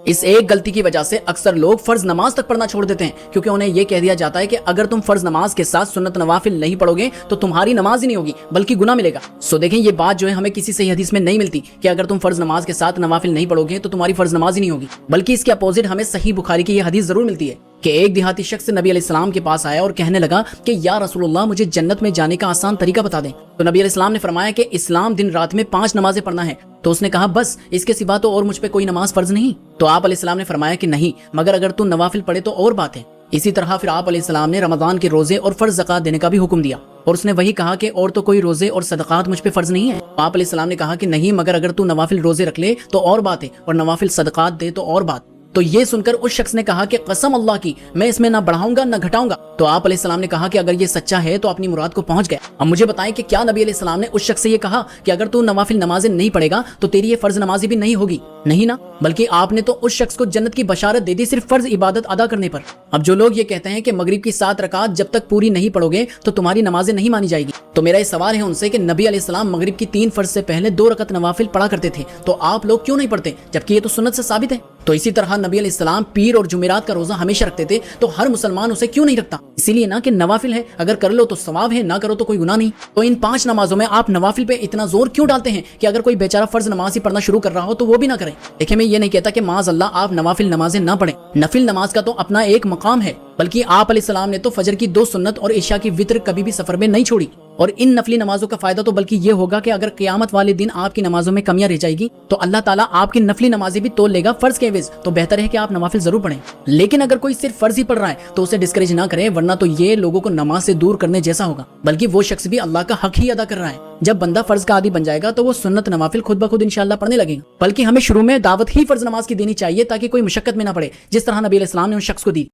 اس ایک غلطی کی وجہ سے اکثر لوگ فرض نماز تک پڑھنا چھوڑ دیتے ہیں، کیونکہ انہیں یہ کہہ دیا جاتا ہے کہ اگر تم فرض نماز کے ساتھ سنت نوافل نہیں پڑھو گے تو تمہاری نماز ہی نہیں ہوگی بلکہ گناہ ملے گا۔ دیکھیں یہ بات جو ہے ہمیں کسی صحیح حدیث میں نہیں ملتی کہ اگر تم فرض نماز کے ساتھ نوافل نہیں پڑھو گے تو تمہاری فرض نماز ہی نہیں ہوگی، بلکہ اس کے اپوزٹ ہمیں صحیح بخاری کی یہ حدیث ضرور ملتی ہے کہ ایک دیہاتی شخص نبی علیہ السلام کے پاس آیا اور کہنے لگا کہ یا رسول اللہ مجھے جنت میں جانے کا آسان طریقہ بتا دیں۔ تو نبی علیہ السلام نے فرمایا کہ اسلام دن رات میں 5 نمازیں پڑھنا ہے۔ تو اس نے کہا بس اس کے سوا تو اور مجھ پہ کوئی نماز فرض نہیں۔ تو آپ علیہ السلام نے فرمایا کہ نہیں، مگر اگر تو نوافل پڑھے تو اور بات ہے۔ اسی طرح پھر آپ علیہ السلام نے رمضان کے روزے اور فرض زکات دینے کا بھی حکم دیا، اور اس نے وہی کہا کہ اور تو کوئی روزے اور صدقات مجھ پہ فرض نہیں ہے۔ آپ علیہ السلام نے کہا کہ نہیں، مگر اگر تو نوافل روزے رکھ لے تو اور بات ہے، اور نوافل صدقات دے تو اور بات۔ تو یہ سن کر اس شخص نے کہا کہ قسم اللہ کی میں اس میں نہ بڑھاؤں گا نہ گھٹاؤں گا۔ تو آپ علیہ السلام نے کہا کہ اگر یہ سچا ہے تو اپنی مراد کو پہنچ گیا۔ اب مجھے بتائیں کہ کیا نبی علیہ السلام نے اس شخص سے یہ کہا کہ اگر تو نوافل نمازیں نہیں پڑھے گا تو تیری یہ فرض نمازی بھی نہیں ہوگی؟ نہیں نا، بلکہ آپ نے تو اس شخص کو جنت کی بشارت دے دی صرف فرض عبادت ادا کرنے پر۔ اب جو لوگ یہ کہتے ہیں کہ مغرب کی 7 رکعت جب تک پوری نہیں پڑھو گے تو تمہاری نمازیں نہیں مانی جائے گی، تو میرا یہ سوال ہے ان سے کہ نبی علیہ السلام مغرب کی 3 فرض سے پہلے 2 رکعت نوافل پڑھا کرتے تھے، تو آپ لوگ کیوں نہیں پڑھتے جبکہ یہ تو سنت سے ثابت ہے؟ تو اسی طرح نبی علیہ السلام پیر اور جمعرات کا روزہ ہمیشہ رکھتے تھے، تو ہر مسلمان اسے کیوں نہیں رکھتا؟ اسی لیے نا کہ نوافل ہے، اگر کر لو تو ثواب ہے، نہ کرو تو کوئی گناہ نہیں۔ تو ان 5 نمازوں میں آپ نوافل پہ اتنا زور کیوں ڈالتے ہیں کہ اگر کوئی بیچارہ فرض نماز ہی پڑھنا شروع کر رہا ہو تو وہ بھی نہ کرے؟ دیکھیں میں یہ نہیں کہتا کہ معاذ اللہ آپ نوافل نمازیں نہ پڑھیں، نفل نماز کا تو اپنا ایک مقام ہے، بلکہ آپ علیہ السلام نے تو فجر کی 2 سنت اور عشاء کی وتر کبھی بھی سفر میں نہیں چھوڑی۔ اور ان نفلی نمازوں کا فائدہ تو بلکہ یہ ہوگا کہ اگر قیامت والے دن آپ کی نمازوں میں کمیاں رہ جائے گی تو اللہ تعالیٰ آپ کی نفلی نمازیں بھی تول لے گا فرض کے عوض۔ تو بہتر ہے کہ آپ نوافل ضرور پڑھیں، لیکن اگر کوئی صرف فرض ہی پڑھ رہا ہے تو اسے ڈسکریج نہ کریں، ورنہ تو یہ لوگوں کو نماز سے دور کرنے جیسا ہوگا، بلکہ وہ شخص بھی اللہ کا حق ہی ادا کر رہا ہے۔ جب بندہ فرض کا عادی بن جائے گا تو وہ سنت نوافل خود بخود انشاءاللہ پڑھنے لگے گا، بلکہ ہمیں شروع میں دعوت ہی فرض نماز کی دینی چاہیے تاکہ کوئی مشقت میں نہ پڑے، جس طرح نبی علیہ السلام نے اس شخص کو دی۔